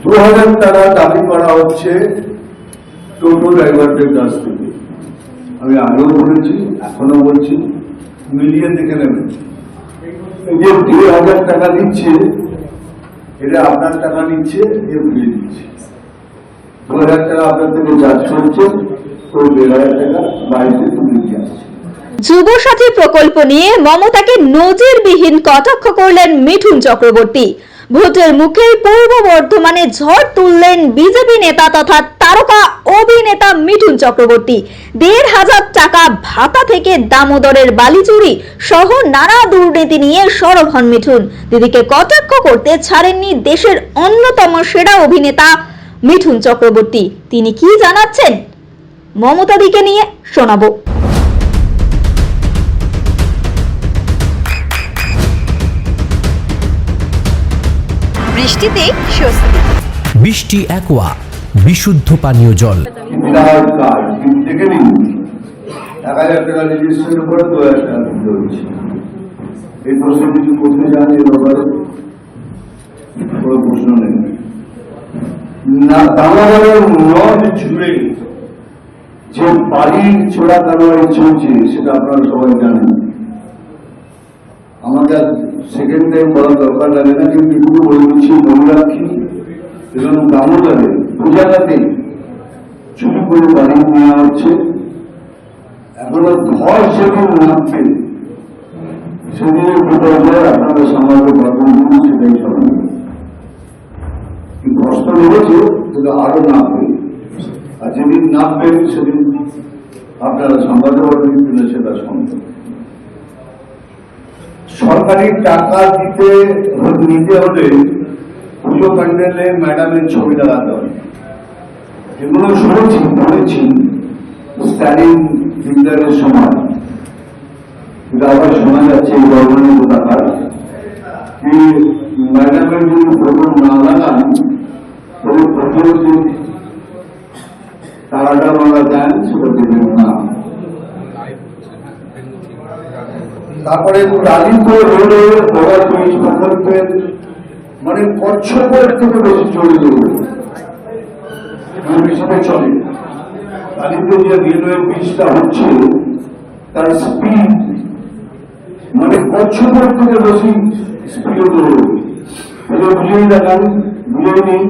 2000 টাকা দাবি করা হচ্ছে টোটো ড্রাইভারদের কাছ থেকে। আমি আগেও বলেছি, এখনো বলছি, মিলিয়ে দেখে নেবেন। যে 2000 টাকা দিচ্ছে, এটা আপনার টাকা নিচ্ছে, এ ভুলে দিচ্ছে। 2000 টাকা আপনার থেকে চার্জ করছে, তো 1500 টাকা বাড়িতে তুলে দিয়ে আসছে। যুবসাথী প্রকল্প নিয়ে মমতাকে নজিরবিহীন কটাক্ষ করলেন মিঠুন চক্রবর্তী। ভোটের মুখে পূর্ব বর্ধমানে ঝড় তুললেন বিজেপি নেতা তথা তারকা অভিনেতা মিঠুন চক্রবর্তী। 1500 টাকা ভাতা থেকে দামোদরের বালি চুরি সহ নানা দুর্নীতি নিয়ে সরব হন মিঠুন। দিদিকে কটাক্ষ করতে ছাড়েননি দেশের অন্যতম সেরা অভিনেতা মিঠুন চক্রবর্তী। তিনি কি জানাচ্ছেন মমতা দিকে নিয়ে শোনাবো। বৃষ্টিতে স্বস্তি। বৃষ্টি অ্যাকোয়া বিশুদ্ধ পানীয় জল। বিরাট কাজ, কিন্তু দেখে নিন 1000 টাকা রেজিস্ট্রেশন করে 2000 টাকা দিতে হচ্ছে। এই প্রশ্ন কিছু করতে চান এই ব্যাপারে? কোনো প্রশ্ন নেই। না, দামোদরের নদ জুড়ে যে বাড়ির চোরা কারবারি চলছে সেটা আপনারা সবাই জানেন। আমাকে সেকেন্ড টাইম বলার দরকার লাগে না, কিন্তু একটু বলে দিচ্ছি, মনে রাখি এবং দামোদরে দু জায়গাতে চুরি করে বাড়ি নেওয়া হচ্ছে। এখনো ধর সেদিন নামছে, সেদিনের বিপর্যয় আপনারা সামান্য বর্তমান সেটাই চলে। কষ্ট লেগেছে কিন্তু আরো নামবে, আর যেদিন নামবেন সেদিন আপনারা সামলাতে পারবেন কিনা সেটা সম্ভব। সরকারি টাকা নিতে হলে পুজো প্যান্ডেলে ম্যাডামের ছবি লাগাতে হবে। এগুলো শুনেছি, পড়েছি স্ট্যালিন হিটলারের সময়, কিন্তু আবার শোনা যাচ্ছে এই গভর্নমেন্ট টাকার কি ম্যাডামের যদি ফটো না লাগান তবে প্রথম যে তারাটা মারা দেন সেটা দেবেন না। তারপরে রাজীবপুর রোডে বড় ব্রিজ প্রকল্পের মানে কচ্ছপের থেকে বেশি চলে যাবে হিসাবে চলে। রাজীবপুর যে রেলওয়ে ব্রিজটা হচ্ছে তার স্পিড মানে কচ্ছপের থেকে বেশি স্পিডে দৌড়বে। বুঝেই দেখান, বুঝেই নেই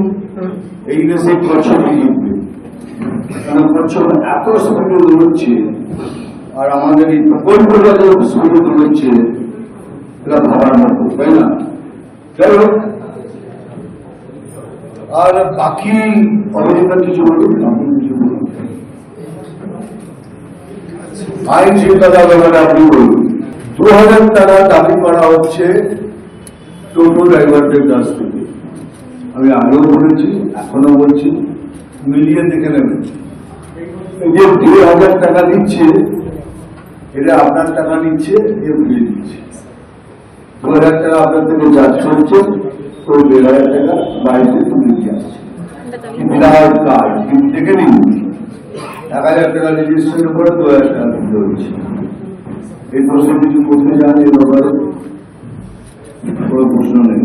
এই দেশে কচ্ছপে জিতবে, কারণ কচ্ছপ এত স্পিডে দৌড়চ্ছে। আর আমাদের এই প্রকল্পটা যে স্পিডে দৌড়চ্ছে এটা ভাবার মতো, তাই না? যাই হোক, আর বাকি অভিনেতা কিছু বলুন, কিছু বলুন। আইন শৃঙ্খলা ব্যাপারে আপনি বলুন। 2000 টাকা দাবি করা হচ্ছে টোটো ড্রাইভারদের কাছ থেকে। আমি আগেও বলেছি, এখনো বলছি, মিলিয়ে দেখে নেবেন। যে 2000 টাকা দিচ্ছে, এটা আপনার টাকা নিচ্ছে, এ ভুলে দিচ্ছে। 2000 টাকা আপনার থেকে চার্জ করছে, তো 1500 টাকা বাড়িতে তুলে দিয়ে আসছে। বিরাট কাজ, কিন্তু দেখে নিন 1000 টাকা রেজিস্ট্রেশন করে 2000 টাকা দিতে হচ্ছে। এই প্রশ্ন কিছু করতে চান এই ব্যাপারে? কোনো প্রশ্ন নেই।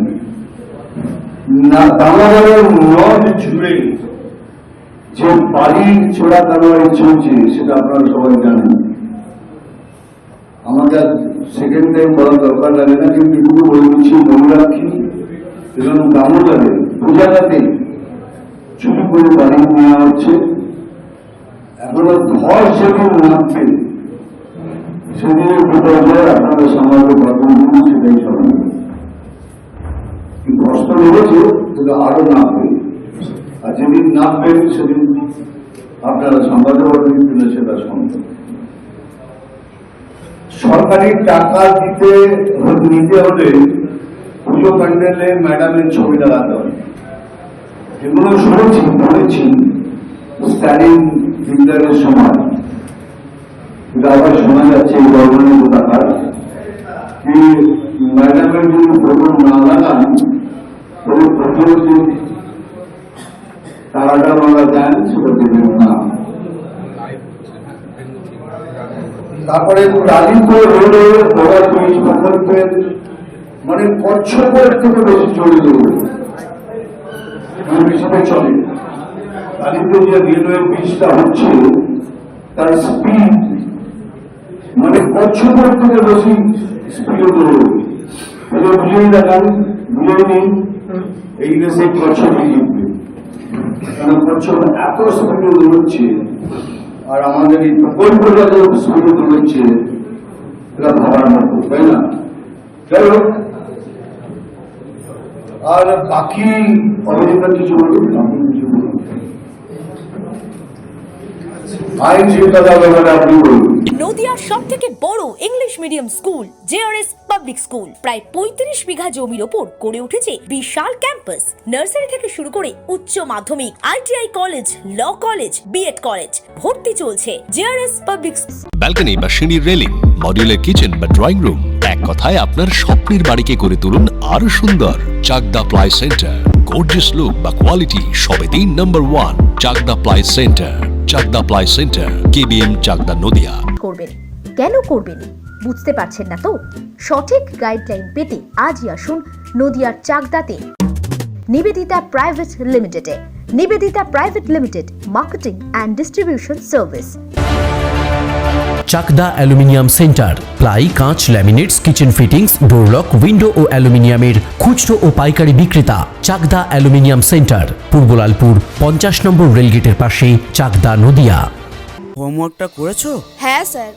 না, দামোদরের নদ জুড়ে যে বাড়ির চোরা কারবারি চলছে সেটা আপনারা সবাই জানেন। আমাকে সেকেন্ড টাইম বলার দরকার লাগে না, কিন্তু একটু বলে দিচ্ছি, মনে রাখি এবং দামোদরে দু জায়গাতে চুরি করে বাড়ি নেওয়া হচ্ছে। এখনো ধর সেদিন নামছে, সেদিনের বিপর্যয় আপনারা সামলাতে পারবেন কিনা সেটাই চলে। কষ্ট লেগেছে কিন্তু আরো নামবে, আর যেদিন নামবেন সেদিন আপনারা সামলাতে পারবেন কিনা সেটা সম্ভব। সরকারি টাকা নিতে হলে পুজো প্যান্ডেলে ম্যাডামের ছবি লাগাতে হবে। এগুলো শুনেছি, পড়েছি স্ট্যালিন হিটলারের সময়, কিন্তু আবার শোনা যাচ্ছে এই গভর্নমেন্ট টাকার কি ম্যাডামের যদি ফটো না লাগান তবে প্রথম যে তারাটা মারা দেন সেটা দেবেন না। তারপরে রাজীবপুর রোডে বড় ব্রিজ প্রকল্পের মানে কচ্ছপের থেকে বেশি চলে যাবে। হিসাবে চলে। কালিতে যে রেলওয়ে ব্রিজটা হচ্ছে তার স্পিড মানে কচ্ছপের থেকে বেশি স্পিডে দৌড়বে। বুঝেই দেখান, বুঝেই নেই এই দেশে কচ্ছপই জিতবে, কারণ কচ্ছপ এত স্পিডে দৌড়চ্ছে আর আমাদের এই প্রকল্পটা যত স্পিডে দৌড়চ্ছে এটা ভাবার মতো, তাই না? যাই হোক, আর বাকি অভিযোগটা কিছু বলুন, আপনি কিছু বলুন। আইন শৃঙ্খলা ব্যাপারে আপনি বলুন। নদিয়ার সবথেকে বড় English medium school JRS public school প্রায় 35 বিঘা জমির ওপর গড়ে উঠেছে বিশাল ক্যাম্পাস। নার্সারি থেকে শুরু করে উচ্চ মাধ্যমিক, ITI college, law college, BEd college ভর্তি চলছে জেআরএস পাবলিক। ব্যালকনি বা সিঁড়ির রেলিং, মডিউলার কিচেন বা ড্রয়িং রুম, এক কথায় আপনার স্বপ্নের বাড়িকে করে তুলুন আরো সুন্দর। Chakdah ply centre, gorgeous look বা কোয়ালিটি সবে 3 number 1 Chakdah ply centre. Chakdah ply centre, KBM, Chakdah, Nadia. করবেন কেন করবেন বুঝতে পারছেন না তো? সঠিক গাইডলাইন পেতে আজই আসুন নদিয়ার চাকদাতে নিবেদিতা প্রাইভেট লিমিটেডে। Nivedita private limited, marketing and distribution service. Chakdah aluminium centre, ply, কাঁচ, laminates, kitchen fittings, door lock, window ও অ্যালুমিনিয়ামের খুচরো ও পাইকারি বিক্রেতা। Chakdah aluminium centre, Purbalalpur 50 number রেলগেটের পাশে, চাকদা, নদিয়া। হোমওয়ার্কটা করেছো? হ্যাঁ স্যার।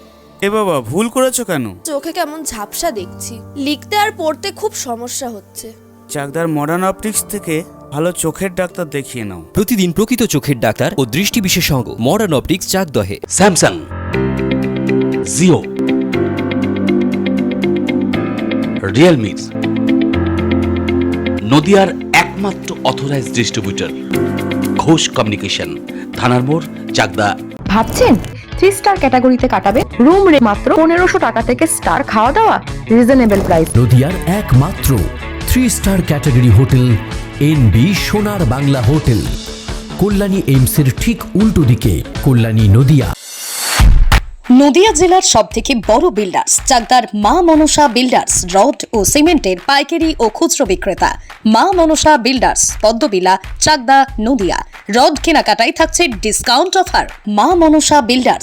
এ বাবা, ভুল করেছো কেন? চোখে কেমন ঝাপসা দেখছি, লিখতে আর পড়তে খুব সমস্যা হচ্ছে। চাকদার মডার্ন অপটিক্স থেকে ভালো চোখের ডাক্তার দেখিয়ে নাও। প্রতিদিন প্রকৃত চোখের ডাক্তার ও দৃষ্টি বিশেষজ্ঞ মডার্ন অপটিক্স, চাকদহে। স্যামসাং, জিও, রিয়েলমি, নদিয়ার একমাত্র অথরাইজড ডিস্ট্রিবিউটর ঘোষ কমিউনিকেশন, থানার মোড়, চাকদা। ভাবছেন 3 স্টার ক্যাটাগরিতে কাটাবে? রুম রে মাত্র 1500 টাকা থেকে স্টার, খাওয়া দাওয়া রিজনেবল প্রাইস। নদিয়ার একমাত্র 3 স্টার ক্যাটাগরি হোটেল এনবি সোনার বাংলা হোটেল, কল্যাণী এইমসের ঠিক উল্টো দিকে, কল্যাণী, নদিয়া। নদিয়া জেলার সবথেকে বড় বিল্ডার্স চাকদার মা মনসা বিল্ডার্স, রড ও সিমেন্টের পাইকারি ও খুচরো বিক্রেতা। মা মনসা বিল্ডার্স, পদ্মবিলা, চাকদা, নদিয়া। রড কেনাকাটায় থাকছে ডিসকাউন্ট অফার। মা মনসা বিল্ডার্স,